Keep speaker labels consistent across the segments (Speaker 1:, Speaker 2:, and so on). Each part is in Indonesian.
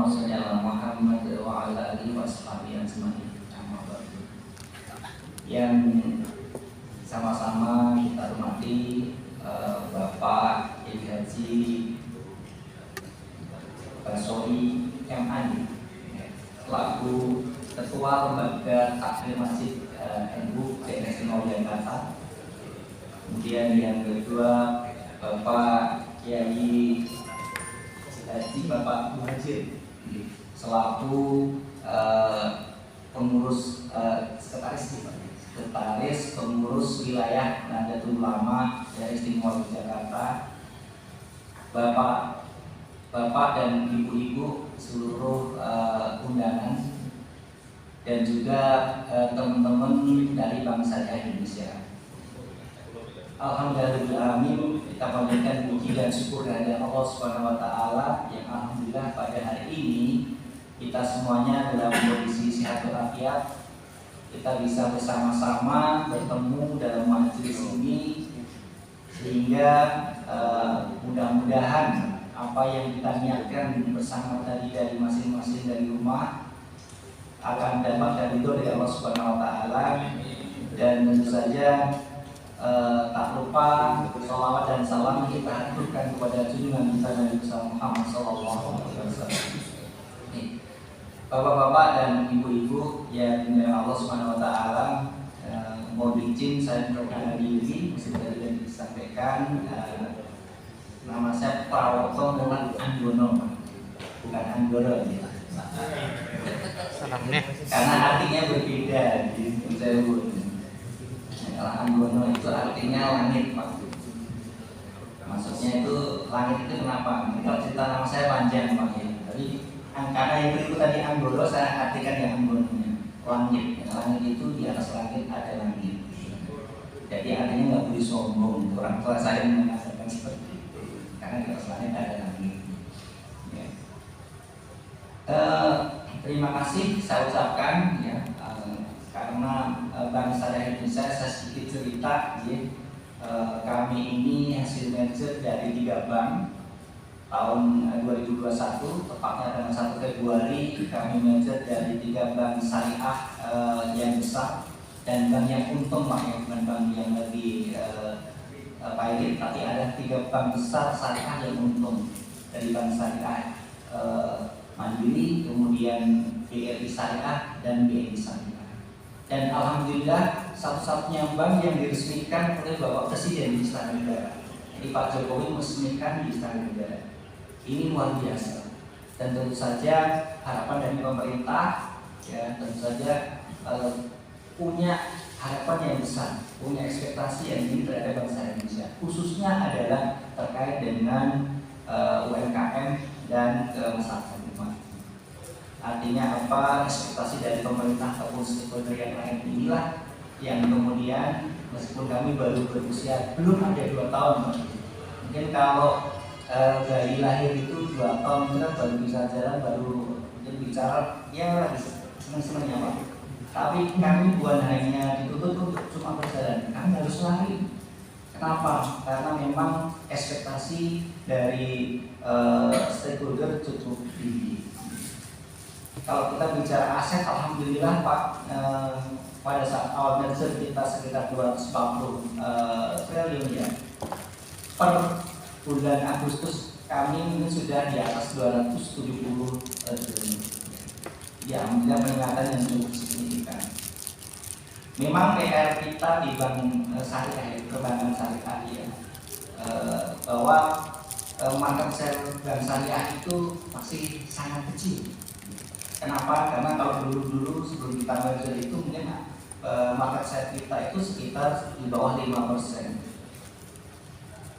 Speaker 1: Allahumma shalli ala Muhammad wa ala alihi washabihi ajmain. Yang sama-sama kita hormati Bapak Kiai Haji Basoi M. Andi selaku Ketua Lembaga Takfir Masjid NU PNS Jakarta. Kemudian yang kedua Bapak Kiai Haji Bapak Muhajir selaku pengurus sekretaris pengurus wilayah Nahdlatul Ulama dari Istimewa Jakarta, Bapak dan Ibu-ibu seluruh undangan dan juga teman-teman dari bangsa Indonesia. Alhamdulillah, kita panjatkan puji dan syukur kepada Allah Subhanahu wa taala yang alhamdulillah pada hari ini kita semuanya dalam kondisi sehat walafiat. Kita bisa bersama-sama bertemu dalam majelis ini sehingga mudah-mudahan apa yang kita niatkan bersama tadi dari masing-masing dari rumah akan dapat ridho dari Allah Subhanahu wa taala. Dan tentu saja tak lupa sholawat dan salam kita haturkan kepada junjungan kita Nabi Muhammad SAW. Bapak-bapak dan ibu-ibu yang dimuliakan Allah Subhanahu wa taala, mohon izin saya memperkenalkan diri seperti yang disampaikan. Nama saya Prawoto Mulan Anggono, bukan Anggoro ya.
Speaker 2: Salamnya.
Speaker 1: Karena artinya berbeda di Jawa. Kalau Anggono itu artinya langit, Pak. Maksudnya itu langit itu kenapa? Kalau cerita nama saya panjang, Pak ya. Tapi karena yang berikut tadi Anggoro, saya artikan yang Anggononya langit. Langit itu di atas langit ada langit. Jadi artinya nggak boleh sombong. Orang tua saya mengatakan seperti itu. Karena di atas langit ada langit. Ya. Terima kasih saya ucapkan ya, karena bangsa Indonesia saya sedikit cerita ya. Kami ini hasil merger dari 3 bank tahun 2021, tepatnya tanggal 1 Februari kami merger dari 3 bank syariah yang besar dan bank yang untung, Pak, ya, bukan bank yang lebih pahit, tapi ada 3 bank besar syariah yang untung dari bank syariah Mandiri, kemudian BRI Syariah dan BNI Syariah. Dan alhamdulillah satu-satunya bank yang diresmikan oleh Bapak Presiden di Istana Negara. Jadi Pak Jokowi meresmikan di Istana Negara. Ini luar biasa. Dan tentu saja harapan dari pemerintah ya tentu saja punya harapan yang besar, punya ekspektasi yang tinggi terhadap bangsa Indonesia. Khususnya adalah terkait dengan UMKM dan masyarakat. Artinya apa? Ekspektasi dari pemerintah ataupun stakeholder yang lain inilah yang kemudian meskipun kami baru berusia belum ada 2 tahun, mungkin kalau bayi lahir itu 2 tahun itu kan baru bisa jalan, baru bicara, ya lagi senang-senangnya, Pak. Tapi kami bukan hanya dituntut untuk cuma berjalan, kami harus lari. Kenapa? Karena memang ekspektasi dari stakeholder cukup tinggi. Kalau kita bicara aset, alhamdulillah Pak, pada saat awal merger kita sekitar 240 triliun ya. Per bulan Agustus kami ini sudah di atas 270 triliun. Ya, alhamdulillah peningkatan yang cukup signifikan. Memang PR kita di bank syariah, perbankan syariah ya, bahwa market share bank syariah itu masih sangat kecil. Kenapa? Karena kalau dulu sebelum kita merger itu mungkin market share kita itu sekitar di bawah 5%.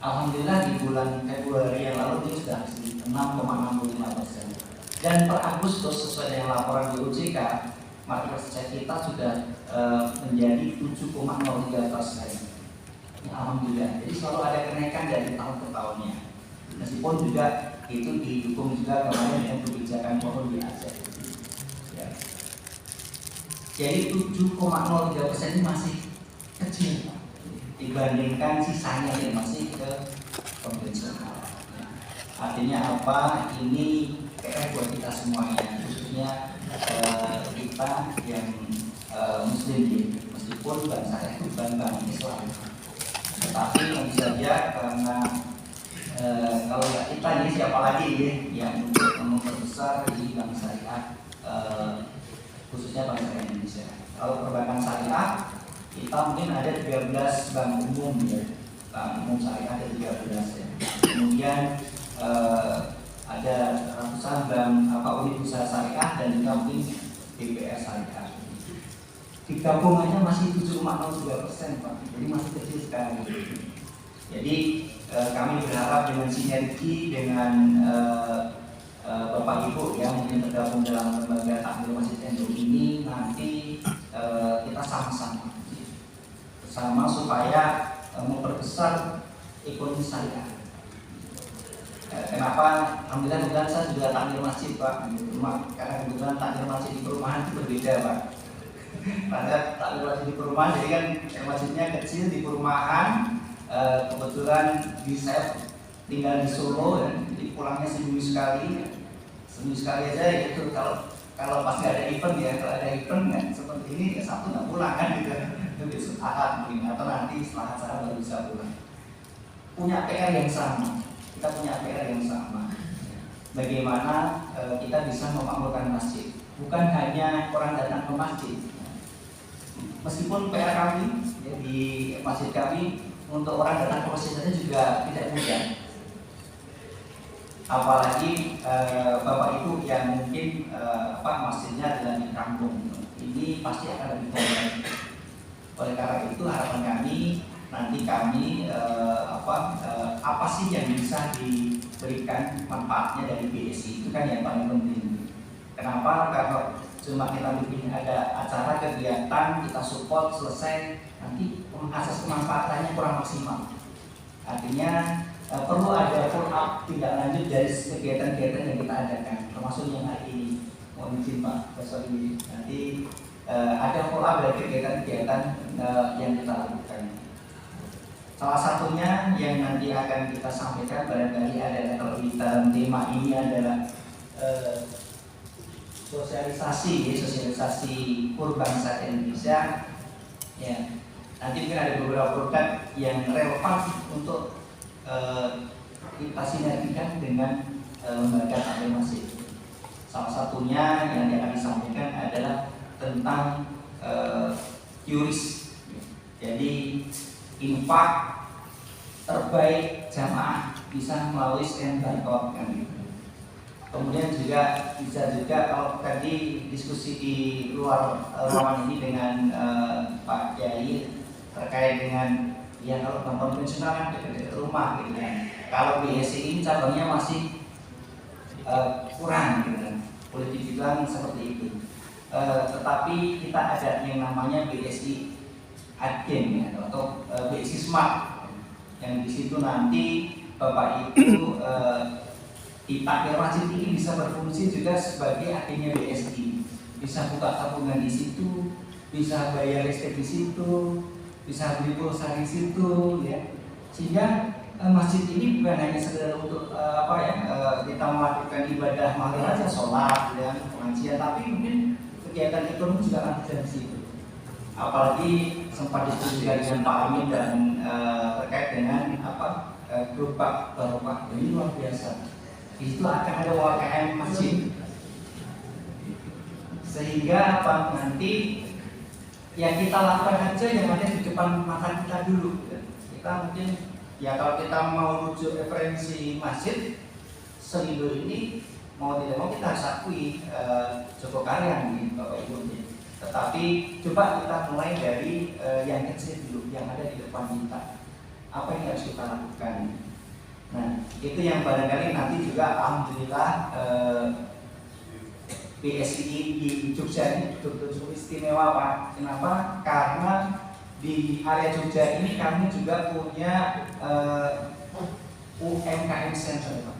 Speaker 1: Alhamdulillah di bulan Februari yang lalu ini sudah 6,65%. Dan per Agustus sesuai dengan laporan di OJK, market share kita sudah menjadi 7,03%. Ya, alhamdulillah. Jadi selalu ada kenaikan dari tahun ke tahunnya. Meskipun juga itu didukung juga kemarin dengan kebijakan pohon di Aceh. Ya. Jadi 7,03% ini masih kecil dibandingkan sisanya yang masih ke konvensional. Artinya apa? Ini PR buat kita semuanya, khususnya kita yang Muslim, meskipun bangsa itu bukan bangsa Islam, tetapi tentu saja karena kalau nggak kita ini siapa lagi yang untuk memperbesar di bank syariah, khususnya bangsa Indonesia. Kalau perbankan syariah kita mungkin ada 13 bank umum bank umum syariah ada 13 Kemudian ada ratusan bank unit usaha syariah dan juga mungkin BPS syariah. Digabungannya masih 7,03%, Pak. Jadi masih kecil sekali. Jadi kami berharap dengan sinergi dengan Bapak Ibu yang mungkin tergabung dalam lembaga takmir Masjid NU ini, nanti kita sama-sama bersama supaya memperbesar ekonomi syariah. Kenapa? Alhamdulillah saya juga takmir masjid, Pak. Karena kebetulan takmir masjid di perumahan itu berbeda, Pak. Karena takmir masjid di perumahan, jadi kan masjidnya kecil di perumahan. Kebetulan saya tinggal di Solo dan jadi pulangnya seminggu sekali aja itu kalau pas nggak ada event kalau ada event kan seperti ini ya Sabtu nggak pulang kan gitu, itu besok Ahad mungkin atau nanti setelah acara baru bisa pulang. Punya PR yang sama, kita punya PR yang sama. Bagaimana kita bisa memakmurkan masjid, bukan hanya orang datang ke masjid. Meskipun PR kami di masjid kami untuk orang datang ke masjid saja juga tidak mudah. Apalagi Bapak Ibu yang mungkin masjidnya adalah di kampung, ini pasti akan lebih banyak. Oleh karena itu harapan kami nanti kami apa sih yang bisa diberikan manfaatnya dari BSI, itu kan yang paling penting. Kenapa? Karena cuma kita bikin ada acara kegiatan kita support selesai, nanti asas kemanfaatannya kurang maksimal. Artinya perlu ada follow up tindak lanjut dari kegiatan-kegiatan yang kita adakan, termasuk yang hari ini. Mohon izin Pak, besok ini nanti ada follow up dari kegiatan-kegiatan yang kita lakukan. Salah satunya yang nanti akan kita sampaikan barangkali adalah kalau di dalam tema ini adalah sosialisasi bangsa Indonesia. Ya, nanti mungkin ada beberapa produk yang relevan untuk kita sinergikan dengan lembaga takmir masjid. Salah satunya yang akan disampaikan adalah tentang QRIS. Jadi infak terbaik jamaah bisa melalui scan barcode kan. Kemudian juga bisa juga kalau tadi diskusi di luar ruangan ini dengan Pak Kiai terkait dengan ya kalau bank konvensional kan dekat-dekat rumah gitu kan. Kalau BSI ini cabangnya masih kurang gitu kan. Boleh dibilang seperti itu. Tetapi kita ada yang namanya BSI Agen ya, atau BSI Smart yang di situ nanti Bapak Ibu di takmir masjid ini bisa berfungsi juga sebagai agennya BSI, bisa buka tabungan di situ, bisa bayar listrik di situ, bisa beli pulsa di situ, ya. Sehingga masjid ini bukan hanya sekedar untuk kita melakukan ibadah maghrib aja, sholat, ya, pengajian, tapi mungkin kegiatan ekonomi juga ada di situ. Apalagi sempat diskusikan dengan Pak Amin dan terkait dengan gerobak barokah, ini luar biasa. Itu akan ada UMKM masjid, sehingga nanti yang kita lakukan aja yang ada di depan mata kita dulu. Kita mungkin ya kalau kita mau rujuk referensi masjid Selindo ini mau tidak mau kita harus akui Joko Karyan nih Bapak Ibu. Tetapi coba kita mulai dari yang kecil dulu, yang ada di depan kita. Apa yang harus kita lakukan? Nah, itu yang barangkali nanti juga alhamdulillah BSI di Jogja ini betul-betul istimewa Pak. Kenapa? Karena di area Jogja ini kami juga punya UMKM Center Pak.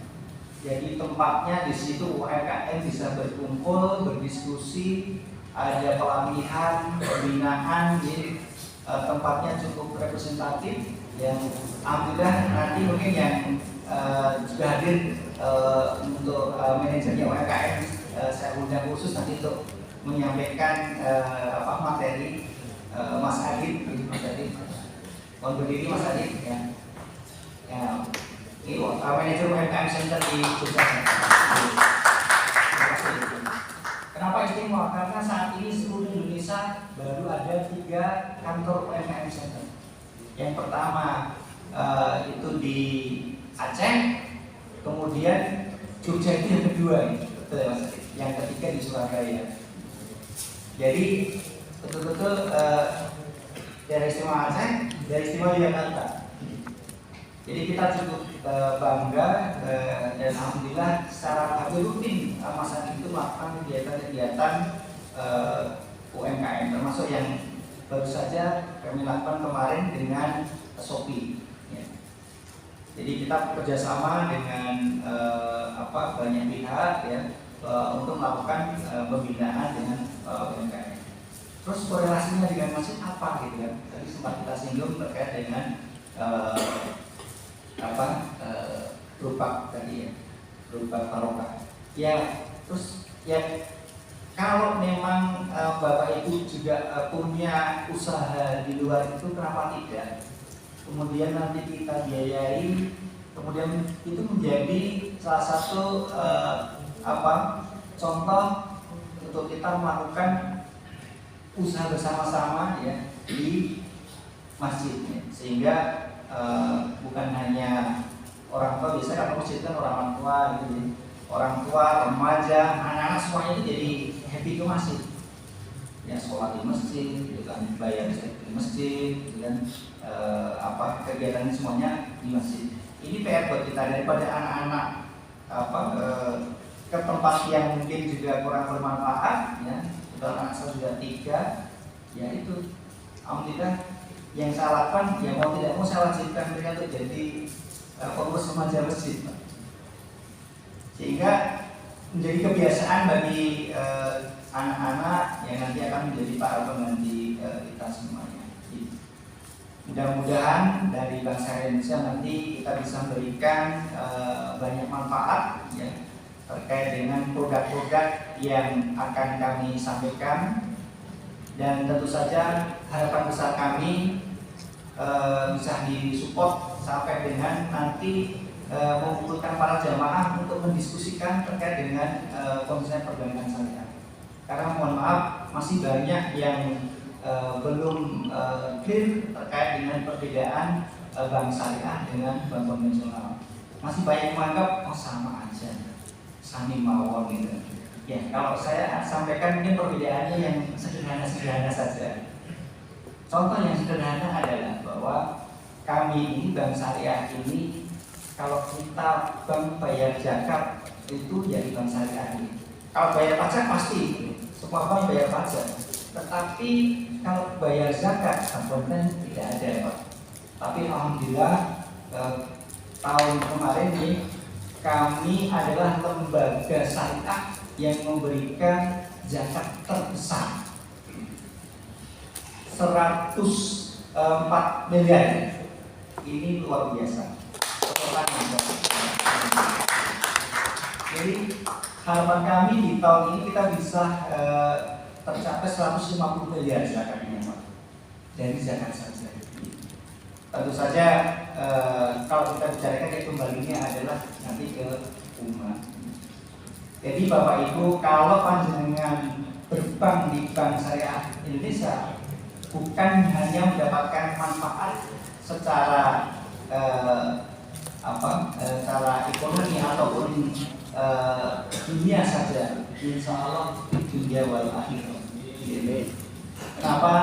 Speaker 1: Jadi tempatnya di situ UMKM bisa berkumpul, berdiskusi, ada pelatihan, pembinaan, jadi tempatnya cukup representatif. Yang alhamdulillah nanti mungkin yang juga hadir hadir untuk manajernya UMKM, saya undang khusus nanti untuk menyampaikan materi Mas Adit, mohon berdiri Mas Adit ya. Ini manajer UMKM Center di Jogja. Kenapa istimewa? Karena saat ini seluruh Indonesia baru ada 3 kantor UMKM Center. Yang pertama itu di Aceh, kemudian Jogja itu yang kedua, yang ketiga di Surabaya. Jadi betul-betul dari istimewa Aceh, dari istimewa Jakarta. Jadi kita cukup bangga dan alhamdulillah secara rutin Mas Adi itu melakukan kegiatan-kegiatan UMKM, termasuk yang baru saja kami lakukan kemarin dengan Shopee. Ya. Jadi kita bekerjasama dengan banyak pihak ya untuk melakukan pembinaan dengan UMKM. Terus korelasinya dengan masjid apa gitu kan? Tadi sempat kita singgung terkait dengan berupa tadi ya, berupa barokah. Ya, terus ya kalau memang Bapak Ibu juga punya usaha di luar itu, kenapa tidak? Kemudian nanti kita biayai, kemudian itu menjadi salah satu contoh untuk kita melakukan usaha bersama-sama ya di masjid ya. Sehingga bukan hanya orang tua, biasanya kalau masjid kan orang tua gitu ya. Orang tua, remaja, anak-anak semuanya itu jadi happy ke masjid. Ya sholat di masjid, gitu kan, bayar listrik di masjid, gitu kan, kegiatan semuanya di masjid. Ini PR buat kita daripada anak-anak ke tempat yang mungkin juga kurang bermanfaat ya. Kalau anak saya sudah 3, ya itu alhamdulillah yang saya lakukan, ya mau tidak mau saya wajibkan mereka untuk jadi pengurus remaja masjid, Pak. Sehingga menjadi kebiasaan bagi anak-anak yang nanti akan menjadi para pengganti kita semuanya. Mudah-mudahan dari bangsa Indonesia nanti kita bisa memberikan banyak manfaat ya, terkait dengan produk-produk yang akan kami sampaikan. Dan tentu saja harapan besar kami bisa disupport sampai dengan nanti mengumpulkan para jamaah untuk mendiskusikan terkait dengan konsep perbankan syariah. Karena mohon maaf masih banyak yang belum clear terkait dengan perbedaan bank syariah dengan bank konvensional. Masih banyak menganggap sama aja, sami mawon gitu. Ya kalau saya sampaikan mungkin perbedaannya yang sederhana saja. Contoh yang sederhana adalah bahwa kami ini bank syariah ini, kalau kita bank bayar zakat itu jadi bank syariah ini. Kalau bayar pajak pasti semua bank bayar pajak. Tetapi kalau bayar zakat konten tidak ada, Pak. Tapi alhamdulillah tahun kemarin ini kami adalah lembaga syariah yang memberikan zakat terbesar 104 miliar. Ini luar biasa. Jadi harapan kami di tahun ini kita bisa tercapai 150 miliar zakatnya, Pak. Dari zakat saja. Tentu saja kalau kita bicarakan kembalinya adalah nanti ke umat. Jadi Bapak Ibu, kalau panjenengan berbank di Bank Syariah Indonesia, bukan hanya mendapatkan manfaat secara secara ekonomi ataupun dunia saja, insya Allah dunia wal akhirah. Kenapa?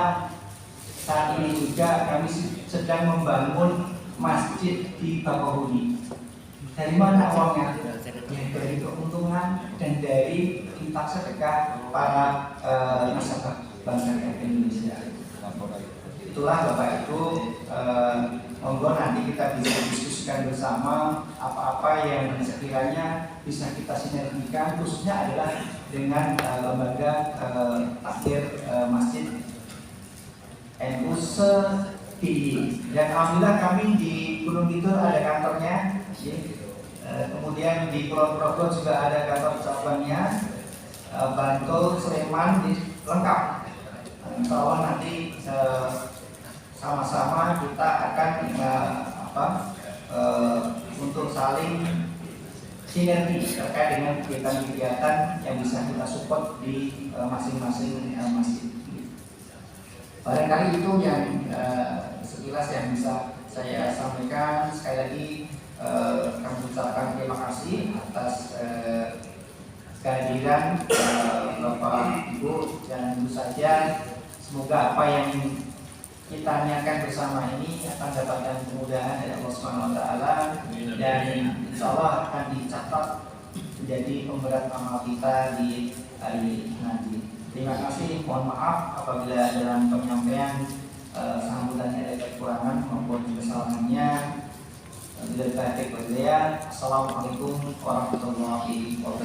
Speaker 1: Saat ini juga kami sedang membangun masjid di Bakauheni. Dari mana uangnya? Ya, dari keuntungan dan dari infak sedekah para nasabah Bank Syariah Indonesia. Itulah Bapak Ibu, monggo nanti kita bisa diskusikan bersama apa-apa yang sekiranya bisa kita sinergikan, khususnya adalah dengan lembaga takdir masjid NU di. Dan alhamdulillah kami di Gunung Kidul ada kantornya. Kemudian kemudian di Kulon Progo juga ada kantor cabangnya, Bantul, Sleman, lengkap. Insya Allah nanti sama-sama kita akan untuk saling sinergi terkait dengan kegiatan-kegiatan yang bisa kita support di masing-masing masjid. Barangkali itu yang sekilas yang bisa saya sampaikan. Sekali lagi kami ucapkan terima kasih atas kehadiran Bapak Ibu, dan tentu saja semoga apa yang kita tanyakan bersama ini akan dapatkan kemudahan dari Allah Subhanahu wa taala, dan insya Allah akan dicatat menjadi pemberat amal kita di hari nanti. Terima kasih, mohon maaf apabila dalam penyampaian sambutannya ada kekurangan maupun kesalahannya. Assalamualaikum warahmatullahi wabarakatuh.